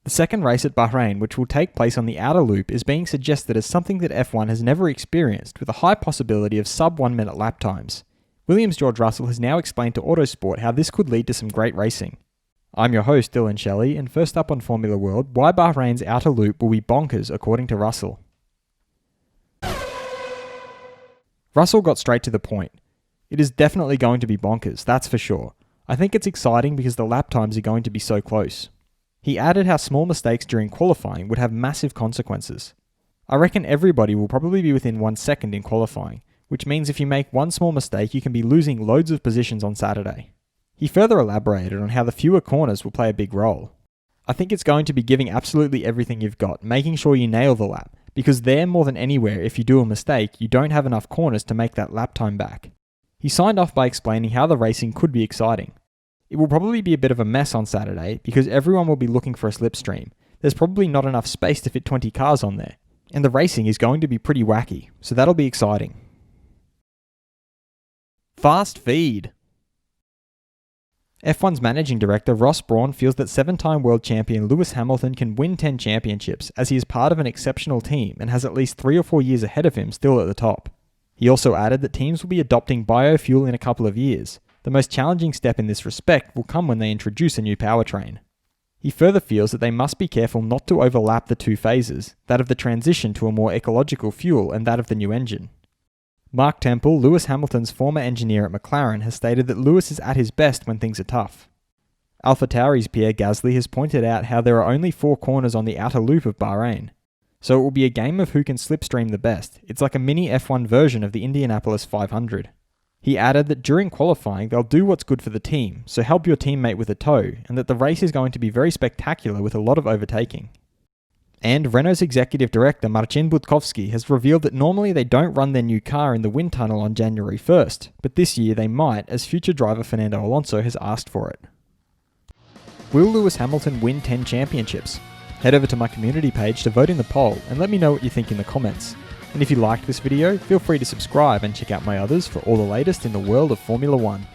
The second race at Bahrain, which will take place on the outer loop, is being suggested as something that F1 has never experienced, with a high possibility of sub 1 minute lap times. Williams' George Russell has now explained to Autosport how this could lead to some great racing. I'm your host, Dillon Shelley, and first up on Formula World, why Bahrain's outer loop will be bonkers according to Russell. Russell got straight to the point. It is definitely going to be bonkers, that's for sure. I think it's exciting because the lap times are going to be so close. He added how small mistakes during qualifying would have massive consequences. I reckon everybody will probably be within 1 second in qualifying, which means if you make one small mistake you can be losing loads of positions on Saturday. He further elaborated on how the fewer corners will play a big role. I think it's going to be giving absolutely everything you've got, making sure you nail the lap, because there more than anywhere if you do a mistake you don't have enough corners to make that lap time back. He signed off by explaining how the racing could be exciting. It will probably be a bit of a mess on Saturday because everyone will be looking for a slipstream. There's probably not enough space to fit 20 cars on there. And the racing is going to be pretty wacky, so that'll be exciting. Fast feed. F1's managing director Ross Brawn feels that 7-time world champion Lewis Hamilton can win 10 championships as he is part of an exceptional team and has at least 3 or 4 years ahead of him still at the top. He also added that teams will be adopting biofuel in a couple of years. The most challenging step in this respect will come when they introduce a new powertrain. He further feels that they must be careful not to overlap the two phases, that of the transition to a more ecological fuel and that of the new engine. Mark Temple, Lewis Hamilton's former engineer at McLaren, has stated that Lewis is at his best when things are tough. AlphaTauri's Pierre Gasly has pointed out how there are only 4 corners on the outer loop of Bahrain. So it will be a game of who can slipstream the best. It's like a mini F1 version of the Indianapolis 500. He added that during qualifying they'll do what's good for the team, so help your teammate with a tow, and that the race is going to be very spectacular with a lot of overtaking. And Renault's executive director Marcin Budkowski has revealed that normally they don't run their new car in the wind tunnel on January 1st, but this year they might as future driver Fernando Alonso has asked for it. Will Lewis Hamilton win 10 championships? Head over to my community page to vote in the poll and let me know what you think in the comments. And if you liked this video, feel free to subscribe and check out my others for all the latest in the world of Formula 1.